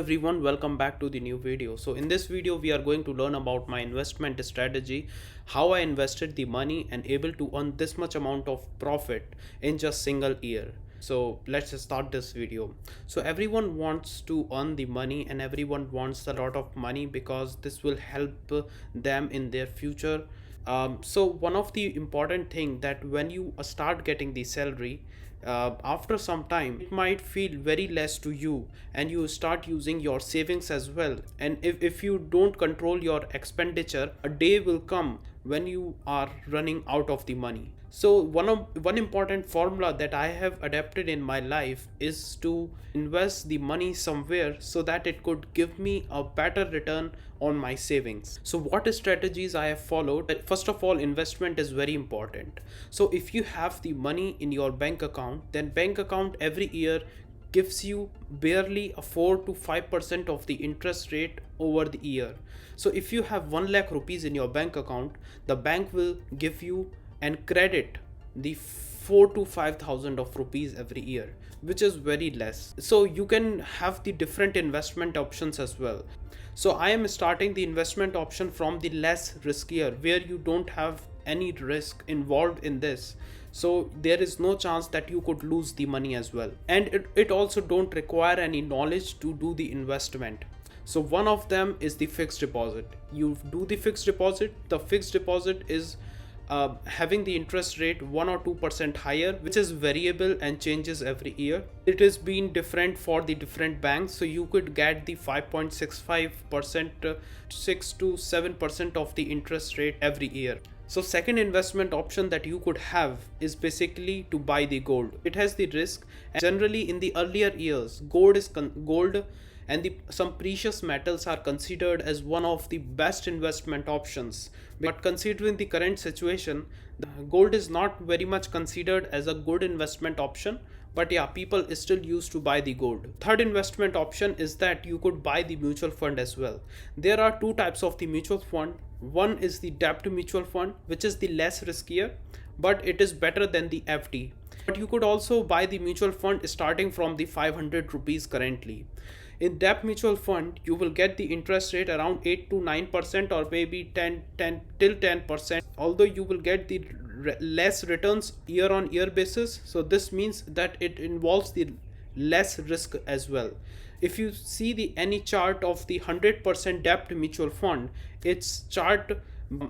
everyone, welcome back to the new video. So in this video we are going to learn about my investment strategy, how I invested the money and able to earn this much amount of profit in just single year. So let's start this video. So everyone wants to earn the money and everyone wants a lot of money because this will help them in their future. So one of the important thing that when you start getting the salary, after some time it might feel very less to you and you start using your savings as well. And if you don't control your expenditure, a day will come when you are running out of the money. So one important formula that I have adapted in my life is to invest the money somewhere so that it could give me a better return on my savings. So what strategies I have followed? First of all, investment is very important. So if you have the money in your bank account, then bank account every year gives you barely a 4 to 5% of the interest rate over the year. So if you have 1 lakh rupees in your bank account, the bank will give you and credit the 4 to 5,000 of rupees every year, which is very less. So you can have the different investment options as well. So I am starting the investment option from the less riskier, where you don't have any risk involved in this. So there is no chance that you could lose the money as well. And it also don't require any knowledge to do the investment. So one of them is the fixed deposit. You do the fixed deposit. The fixed deposit is having the interest rate 1 or 2% higher, which is variable and changes every year. It is being different for the different banks. So you could get the 5.65%, 6 to 7% of the interest rate every year. So second investment option that you could have is basically to buy the gold. It has the risk, and generally in the earlier years, gold and some precious metals are considered as one of the best investment options. But considering the current situation, the gold is not very much considered as a good investment option. But yeah, people still used to buy the gold. Third investment option is that you could buy the mutual fund as well. There are two types of the mutual fund. One is the debt mutual fund, which is the less riskier, but it is better than the FD. But you could also buy the mutual fund starting from the 500 rupees currently. In debt mutual fund, you will get the interest rate around 8 to 9% or maybe 10 till 10%, although you will get the less returns year on year basis. So this means that it involves the less risk as well. If you see the any chart of the 100% debt mutual fund, its chart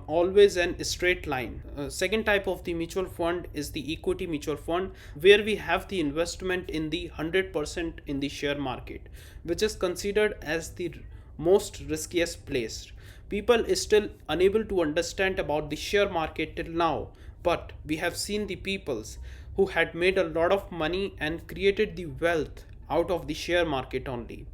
always an straight line. Second type of the mutual fund is the equity mutual fund, where we have the investment in the 100% in the share market, which is considered as the most riskiest place. People is still unable to understand about the share market till now, but we have seen the peoples who had made a lot of money and created the wealth out of the share market only.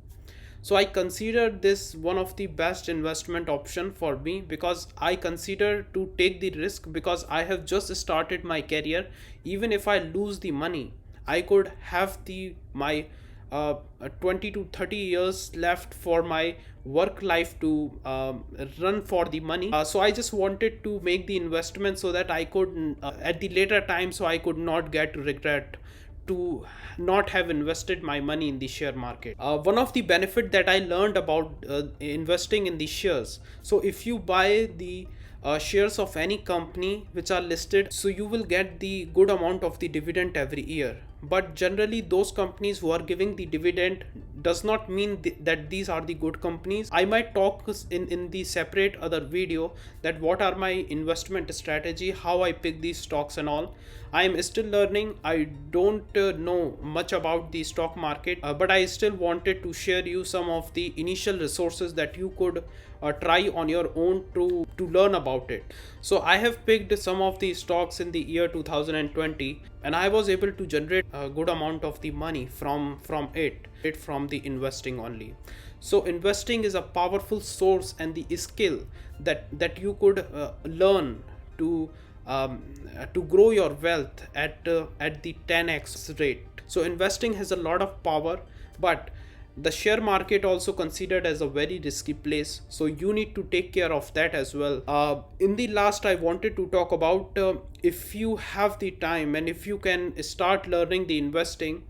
So I consider this one of the best investment option for me, because I consider to take the risk, because I have just started my career. Even if I lose the money, I could have the my 20 to 30 years left for my work life to run for the money. So I just wanted to make the investment so that I could at the later time, so I could not get regret to not have invested my money in the share market. One of the benefit that I learned about investing in the shares. So if you buy the shares of any company which are listed, so you will get the good amount of the dividend every year. But generally those companies who are giving the dividend does not mean that these are the good companies. I might talk in the separate other video that what are my investment strategy, how I pick these stocks and all. I am still learning. I don't know much about the stock market, but I still wanted to share you some of the initial resources that you could try on your own to learn about it. So I have picked some of the stocks in the year 2020, and I was able to generate a good amount of the money from the investing only. So investing is a powerful source and the skill that you could learn to grow your wealth at the 10x rate. So investing has a lot of power, but the share market also considered as a very risky place, so you need to take care of that as well. In the last, I wanted to talk about if you have the time and if you can start learning the investing,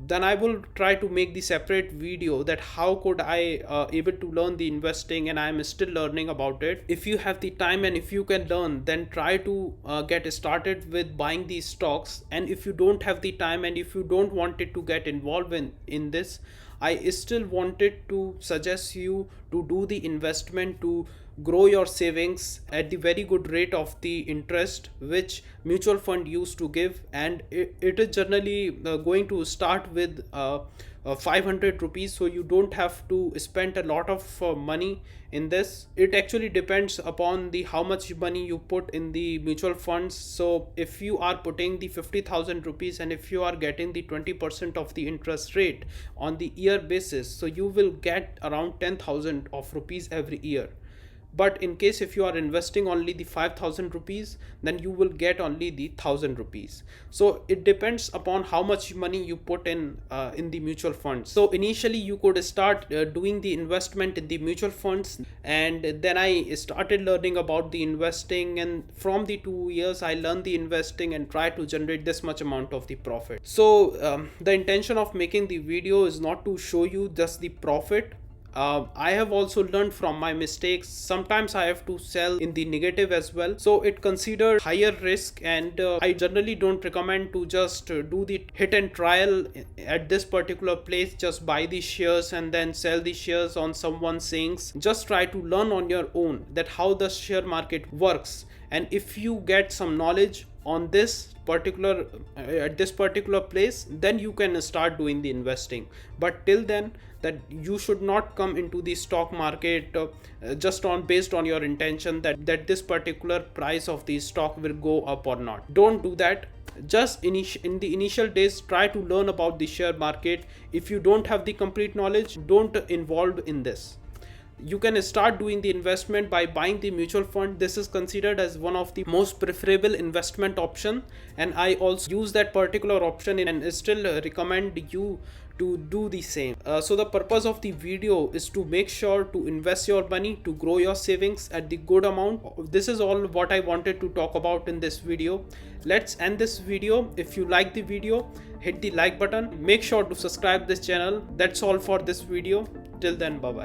then I will try to make the separate video that how could I able to learn the investing, and I am still learning about it. If you have the time and if you can learn, then try to get started with buying these stocks. And if you don't have the time and if you don't want it to get involved in this, I still wanted to suggest you to do the investment to grow your savings at the very good rate of the interest which mutual fund used to give. And it is generally going to start with 500 rupees, so you don't have to spend a lot of money in this. It actually depends upon the how much money you put in the mutual funds. So if you are putting the 50,000 rupees and if you are getting the 20% of the interest rate on the year basis, so you will get around 10,000 of rupees every year. But in case if you are investing only the 5,000 rupees, then you will get only the 1,000 rupees. So it depends upon how much money you put in the mutual funds. So initially you could start doing the investment in the mutual funds, and then I started learning about the investing, and from the 2 years I learned the investing and try to generate this much amount of the profit. So the intention of making the video is not to show you just the profit. I have also learned from my mistakes. Sometimes I have to sell in the negative as well. So it considered higher risk, and I generally don't recommend to just do the hit and trial at this particular place. Just buy the shares and then sell the shares on someone's sayings. Just try to learn on your own that how the share market works. And if you get some knowledge on this particular at this particular place, then you can start doing the investing. But till then, that you should not come into the stock market just on based on your intention that this particular price of the stock will go up or not. Don't do that. Just in the initial days, try to learn about the share market. If you don't have the complete knowledge, don't involve in this. You can start doing the investment by buying the mutual fund. This is considered as one of the most preferable investment option, and I also use that particular option and still recommend you to do the same. So the purpose of the video is to make sure to invest your money to grow your savings at the good amount. This is all what I wanted to talk about in this video. Let's end this video. If you like the video, hit the like button. Make sure to subscribe this channel. That's all for this video. Till then, bye bye.